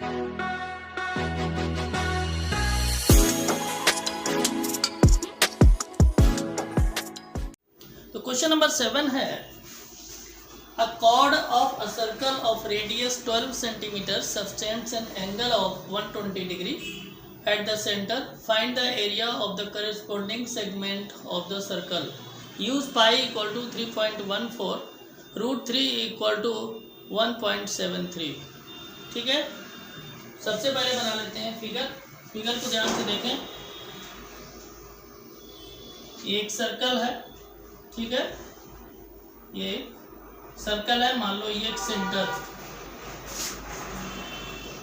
तो question number 7 है, a chord of a circle of radius 12 cm subtends an angle of 120 degree at the center. Find the area of the corresponding segment of the circle. Use pi equal to 3.14, root 3 equal to 1.73. ठीक है, सबसे पहले बना लेते हैं figure को ध्यान से देखें। ये एक सर्कल है, ठीक है, ये सर्कल है, मान लो ये एक सेंटर।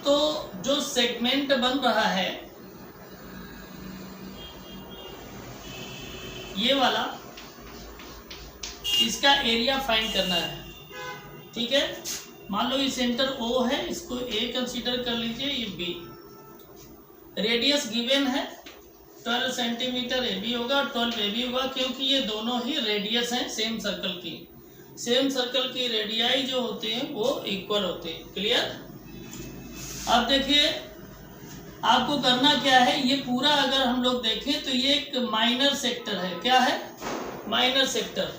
तो जो सेगमेंट बन रहा है ये वाला, इसका एरिया फाइंड करना है, ठीक है। मान लो ये सेंटर O है, इसको A कंसीडर कर लीजिए, ये B। रेडियस गिवन है 12 सेंटीमीटर AB होगा, 12 AB होगा, क्योंकि ये दोनों ही रेडियस हैं सेम सर्कल की रेडियाई जो होते हैं वो इक्वल होते हैं। क्लियर। अब देखिए आपको करना क्या है, ये पूरा अगर हम लोग देखें तो ये एक माइनर सेक्टर है। क्या है? Minor sector.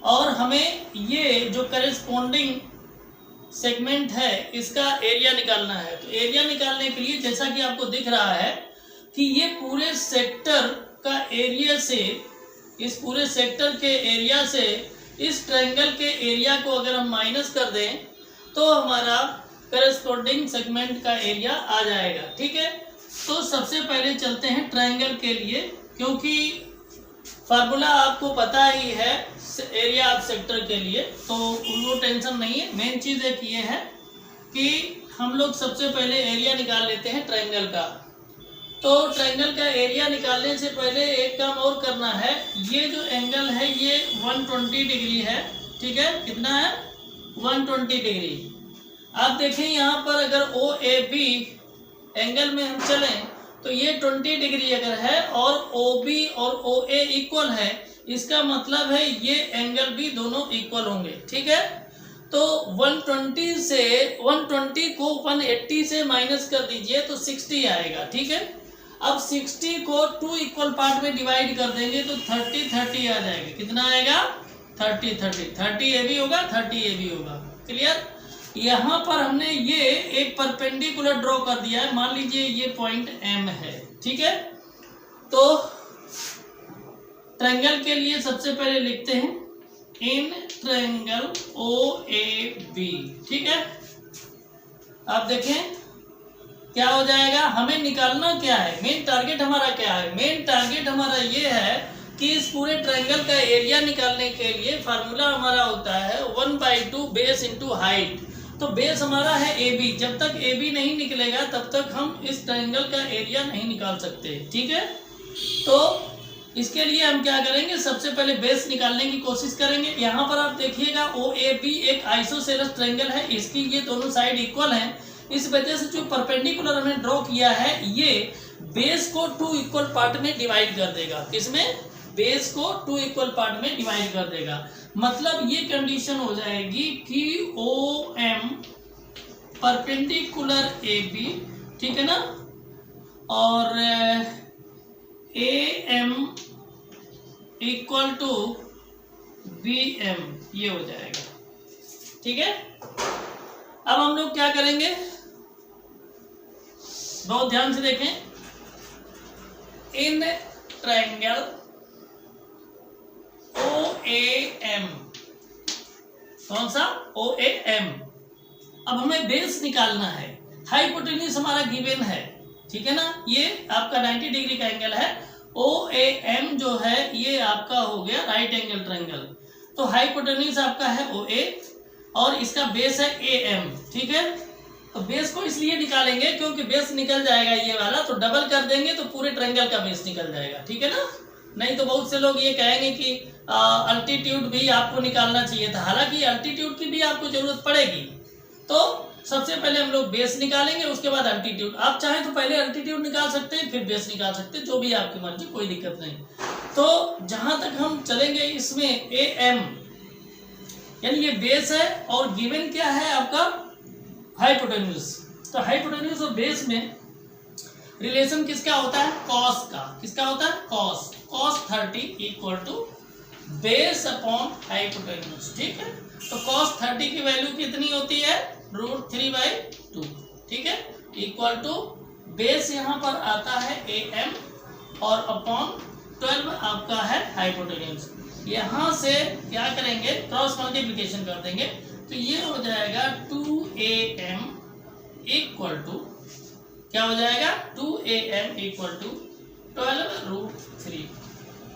और हमें ये जो करेस्पॉन्डिंग सेगमेंट है इसका एरिया निकालना है। तो एरिया निकालने के लिए जैसा कि आपको दिख रहा है कि ये पूरे सेक्टर का एरिया से, इस पूरे सेक्टर के एरिया से इस ट्रायंगल के एरिया को अगर हम माइनस कर दें तो हमारा करेस्पॉन्डिंग सेगमेंट का एरिया आ जाएगा। ठीक है, तो सबसे पहले चलते हैं ट्रायंगल के लिए, क्योंकि फार्मूला आपको पता ही है एरिया ऑफ सेक्टर के लिए, तो वो टेंशन नहीं है। मेन चीज़ एक ये है कि हम लोग सबसे पहले एरिया निकाल लेते हैं ट्रायंगल का। तो ट्रायंगल का एरिया निकालने से पहले एक काम और करना है। ये जो एंगल है ये 120 डिग्री है। ठीक है, कितना है? 120 डिग्री। आप देखें यहाँ पर अगर OAB एंगल में हम चलें तो ये 20 डिग्री अगर है और OB और OA इक्वल है, इसका मतलब है ये एंगल भी दोनों इक्वल होंगे। ठीक है, तो 120 को 180 से माइनस कर दीजिए तो 60 आएगा। ठीक है, अब 60 को 2 इक्वल पार्ट में डिवाइड कर देंगे तो 30 आ जाएगा। कितना आएगा? 30 AB होगा, 30 AB होगा। क्लियर। यहाँ पर हमने ये एक परपेंडिकुलर ड्रॉ कर दिया है। मान लीजिए ये पॉइंट M है। ठीक है, तो ट्रायंगल के लिए सबसे पहले लिखते हैं इन ट्रायंगल OAB। ठीक है, आप देखें क्या हो जाएगा। हमें निकालना क्या है, मेन टारगेट हमारा क्या है? मेन टारगेट हमारा ये है कि इस पूरे ट्रायंगल का एरिया निकालने के लिए फार्मूला हमारा होता है 1/2 बेस इंटू हाइट। तो बेस हमारा है AB। जब तक AB नहीं निकलेगा तब तक हम इस ट्रायंगल का एरिया नहीं निकाल सकते। ठीक है, तो इसके लिए हम क्या करेंगे, सबसे पहले बेस निकालने की कोशिश करेंगे। यहाँ पर आप देखिएगा OAB एक आइसोसेलेस ट्रायंगल है, इसकी ये दोनों साइड इक्वल हैं। इस वजह से जो परपेंडिकुलर हमने ड्रॉ किया है ये बेस को 2 इक्वल पार्ट में डिवाइड कर देगा। इसमें बेस को 2 इक्वल पार्ट में डिवाइड कर देगा। मतलब ये कंडीशन हो जाएगी कि OM परपेंडिकुलर AB, ठीक है ना, और AM इक्वल टू BM, ये हो जाएगा। ठीक है, अब हम लोग क्या करेंगे, बहुत ध्यान से देखें। इन ट्रायंगल OAM, कौन सा? OAM। अब हमें बेस निकालना है। हाइपोटेन्यूज हमारा गिवन है। ठीक है ना, ये आपका 90 डिग्री का एंगल है। OAM जो है ये आपका हो गया राइट एंगल ट्रायंगल। तो हाइपोटेन्यूज आपका है OA और इसका बेस है AM। ठीक है, तो बेस को इसलिए निकालेंगे क्योंकि बेस निकल जाएगा ये वाला, तो डबल कर देंगे तो पूरे ट्रायंगल का बेस निकल जाएगा। ठीक है ना, नहीं तो बहुत से लोग ये कहेंगे कि अल्टीट्यूड भी आपको निकालना चाहिए था। हालांकि अल्टीट्यूड की भी आपको जरूरत पड़ेगी। तो सबसे पहले हम लोग बेस निकालेंगे, उसके बाद अल्टीट्यूड। आप चाहें तो पहले अल्टीट्यूड निकाल सकते हैं फिर बेस निकाल सकते हैं, जो भी आपकी मर्जी, कोई दिक्कत नहीं। तो जहां तक हम चलेंगे इसमें AM यानी ये बेस है और गिवन क्या है आपका? हाइपोटेन्यूज। तो हाइपोटेन्यूज और बेस में रिलेशन किसका होता है? कॉस का। किसका होता है? Cos. Cos 30 equal to base upon hypotenuse. ठीक है, तो कॉस 30 की वैल्यू कितनी होती है? √3/2। ठीक है, इक्वल टू बेस यहाँ पर आता है am और अपॉन 12 आपका है हाइपोटेन्यूज। यहाँ से क्या करेंगे? क्रॉस मल्टीप्लिकेशन कर देंगे, तो ये हो जाएगा 2am इक्वल टू क्या हो जाएगा? 2am equal to 12√3।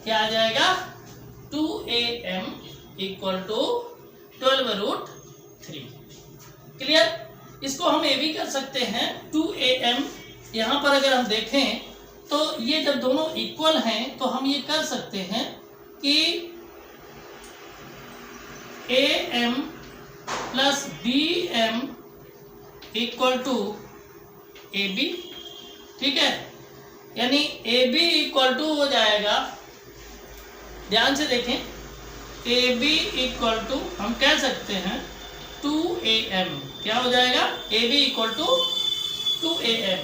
क्या आ जाएगा? 2am equal to 12√3। क्लियर? इसको हम ये भी कर सकते हैं 2am। यहाँ पर अगर हम देखें तो ये जब दोनों इक्वल हैं तो हम ये कर सकते हैं कि am plus bm equal to ab। ठीक है, यानी ab इक्वल टू हो जाएगा, ध्यान से देखें, ab इक्वल टू हम कह सकते हैं 2am। क्या हो जाएगा? ab equal to 2am।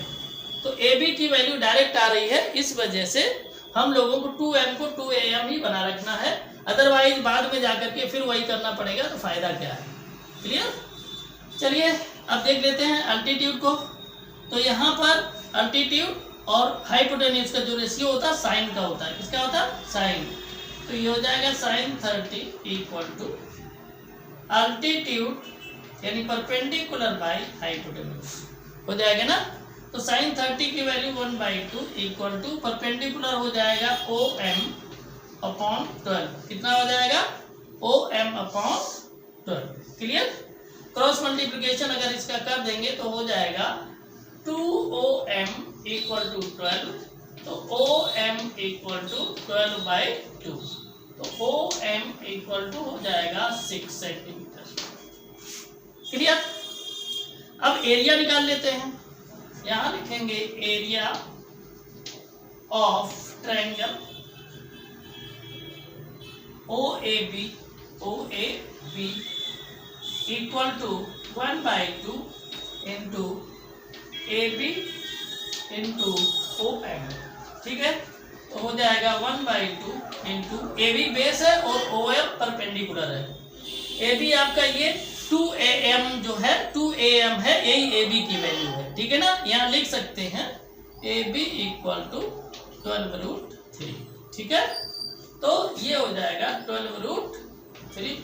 तो ab की वैल्यू डायरेक्ट आ रही है, इस वजह से हम लोगों को 2m को 2am ही बना रखना है, अदरवाइज बाद में जाकर के फिर वही करना पड़ेगा, तो फायदा क्या है? क्लियर? चलिए अब देख लेते हैं अल्टीट्यूड को। तो यहाँ पर अल्टीट्यूड और हाइपोटेन्यूज का जो रेशियो होता है साइन का होता है। किसका होता है? साइन। तो ये हो जाएगा sin 30 इक्वल टू अल्टीट्यूड यानी परपेंडिकुलर बाय हाइपोटेन्यूज। हो जाएगा ना? तो sin 30 की वैल्यू 1/2 इक्वल टू परपेंडिकुलर हो जाएगा OM अपॉन 12। कितना हो जाएगा? OM upon 12। Clear? Cross multiplication अगर इसका कर देंगे तो हो जाएगा 2OM इक्वल टू 12। तो OM इक्वल टू 12/2। तो OM इक्वल टू हो जाएगा 6 सेंटीमीटर। क्लियर? अब एरिया निकाल लेते हैं। यहाँ लिखेंगे area of triangle OAB equal to 1/2 into AB into OM। ठीक है, तो हो जाएगा 1/2 इंटू AB बेस है और OM परपेंडिकुलर है। AB आपका ये 2am जो है 2am है, यही AB की वैल्यू है। ठीक है ना? यहाँ लिख सकते हैं AB इक्वल टू 12√3। ठीक है, तो ये हो जाएगा 12√3।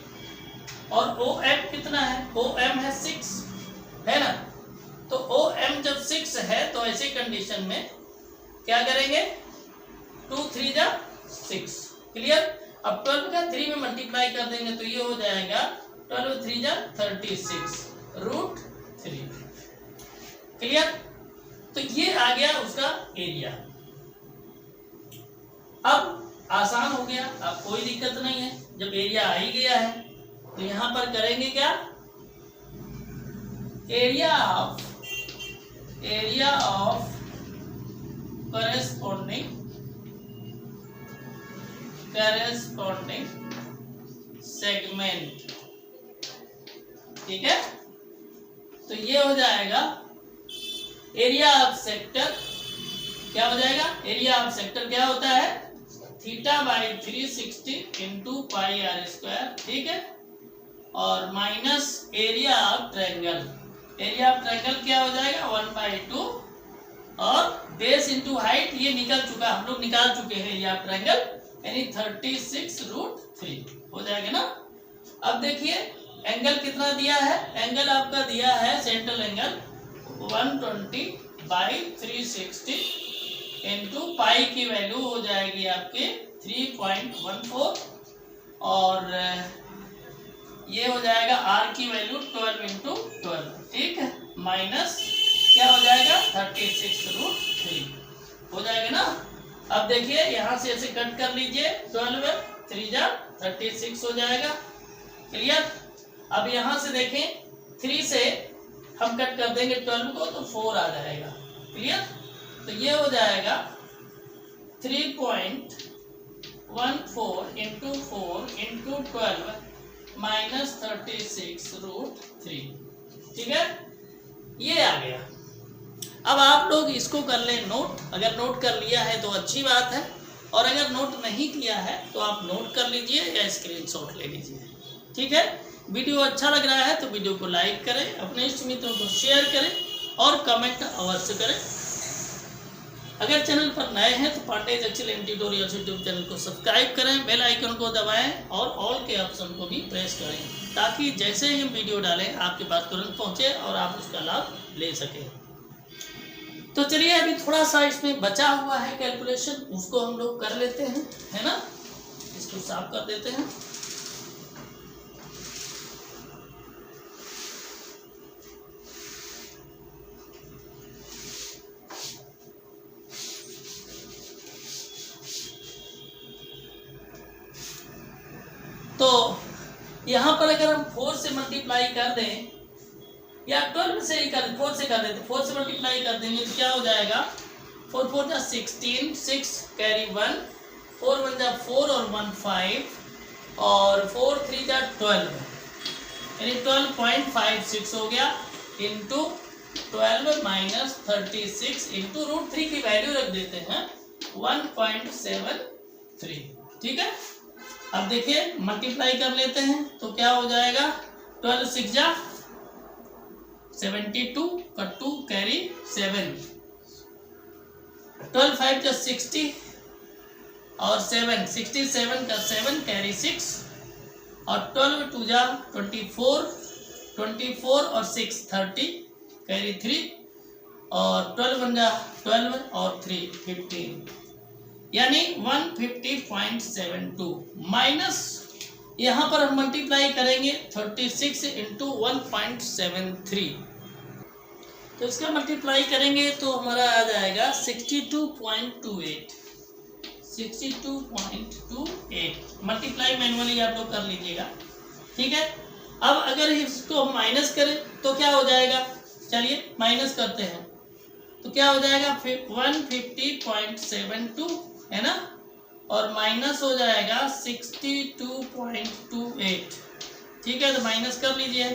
और OM कितना है? OM है 6, है ना? तो OM जब 6 है तो ऐसी कंडीशन में क्या करेंगे? 2 3 जा 6। क्लियर? अब 12 का 3 में मल्टीप्लाई कर देंगे तो ये हो जाएगा 12 3 जा 36√3। क्लियर? तो ये आ गया उसका एरिया। अब आसान हो गया, अब कोई दिक्कत नहीं है। जब एरिया आ ही गया है तो यहां पर करेंगे क्या? Area of corresponding segment। ठीक है, तो ये हो जाएगा एरिया ऑफ सेक्टर। क्या हो जाएगा? एरिया ऑफ सेक्टर क्या होता है? θ/360 इंटू πr²। ठीक है, और minus area of triangle. Area of triangle क्या हो जाएगा? 1/2 और बेस इंटू हाइट ये निकल चुका, हम लोग निकाल चुके हैं एरिया ऑफ ट्रायंगल, यानी 36√3 हो जाएगा ना। अब देखिए एंगल कितना दिया है? एंगल आपका दिया है सेंट्रल एंगल 120/360 इंटू पाई की वैल्यू हो जाएगी आपके 3.14 और ये हो जाएगा आर की वैल्यू 12 इंटू 12। ठीक है, माइनस क्या हो जाएगा? 36√3 हो जाएगा ना। अब देखिए यहाँ से ऐसे कट कर लीजिए, 12 3 जा 36 हो जाएगा। क्लियर? अब यहाँ से देखें 3 से हम कट कर देंगे 12 को तो 4 आ जाएगा। क्लियर? तो ये हो जाएगा 3.14 इंटू 4 इंटू 12 माइनस 36√3। ठीक है, ये आ गया। अब आप लोग इसको कर लें नोट, अगर नोट कर लिया है तो अच्छी बात है, और अगर नोट नहीं किया है तो आप नोट कर लीजिए या स्क्रीनशॉट ले लीजिए। ठीक है, वीडियो अच्छा लग रहा है तो वीडियो को लाइक करें, अपने इष्ट मित्रों को शेयर करें और कमेंट अवश्य करें। अगर चैनल पर नए हैं तो Pandey's excellent tutorials YouTube channel को सब्सक्राइब करें, बेल आइकन को दबाएं और ऑल के ऑप्शन को भी प्रेस करें, ताकि जैसे ही हम वीडियो डालें आपके पास तुरंत पहुंचे और आप उसका लाभ ले सकें। तो चलिए अभी थोड़ा सा इसमें बचा हुआ है कैलकुलेशन, उसको हम लोग कर लेते हैं, है ना। इसको साफ कर देते हैं। तो यहाँ पर अगर हम 4 से मल्टीप्लाई कर दें या 12 से ही कर 4 से कर दें, तो 4 से मल्टीप्लाई कर देंगे तो क्या हो जाएगा, 4 4 जा 16, 6 कैरी 1, 4 1 जा 4 और 1 5 और 4 3 जा 12, यानी 12.56 हो गया इंटू 12 माइनस 36 इंटू √3 की वैल्यू रख देते हैं 1.73। ठीक है, अब देखिए मल्टीप्लाई कर लेते हैं तो क्या हो जाएगा, 12 6 जा 72 का 2 कैरी 7, 12 5 जा 60 और 7 67 का 7 कैरी 6 और 12 2 जा 24 और 6 30 कैरी 3 और 12 1 जा 12 और 3 15, यानी 150.72 माइनस यहाँ पर हम मल्टीप्लाई करेंगे 36 इंटू 1.73, तो इसका मल्टीप्लाई करेंगे तो हमारा आ जाएगा 62.28। मल्टीप्लाई मैनुअली आप लोग कर लीजिएगा। ठीक है, अब अगर इसको हम माइनस करें तो क्या हो जाएगा, चलिए माइनस करते हैं तो क्या हो जाएगा 150.72, है ना, और माइनस हो जाएगा 62.28। ठीक है, तो माइनस कर लीजिए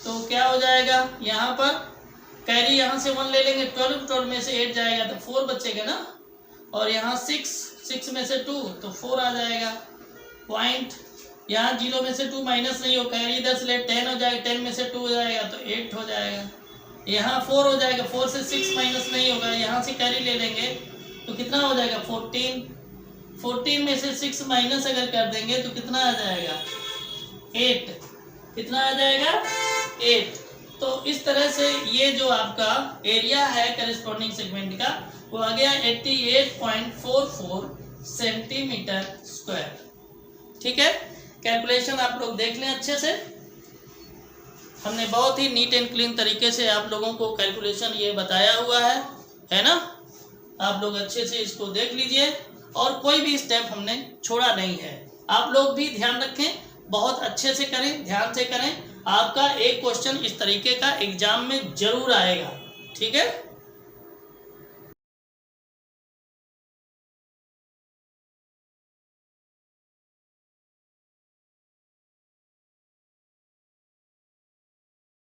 तो क्या हो जाएगा, यहाँ पर कैरी यहाँ से 1 ले लेंगे, 12 में से 8 जाएगा तो 4 बचेगा ना, और यहाँ 6 में से 2 तो 4 आ जाएगा पॉइंट, यहाँ 0 में से 2 माइनस नहीं हो, कैरी 10 ले 10 हो जाएगा, 10 में से 2 हो जाएगा तो 8 हो जाएगा, यहाँ 4 हो जाएगा, 4 से 6 माइनस नहीं होगा, यहाँ से कैरी ले लेंगे तो कितना हो जाएगा 14 में से 6 माइनस अगर कर देंगे तो कितना आ जाएगा 8, कितना आ जाएगा 8। तो इस तरह से ये जो आपका एरिया है करेस्पॉन्डिंग सेगमेंट का वो आ गया 88.44 सेंटीमीटर स्क्वायर। ठीक है, कैलकुलेशन आप लोग देख लें अच्छे से, हमने बहुत ही नीट एंड क्लीन तरीके से आप लोगों को कैलकुलेशन ये बताया हुआ है ना। आप लोग अच्छे से इसको देख लीजिए और कोई भी स्टेप हमने छोड़ा नहीं है। आप लोग भी ध्यान रखें, बहुत अच्छे से करें, ध्यान से करें, आपका एक क्वेश्चन इस तरीके का एग्जाम में जरूर आएगा। ठीक है।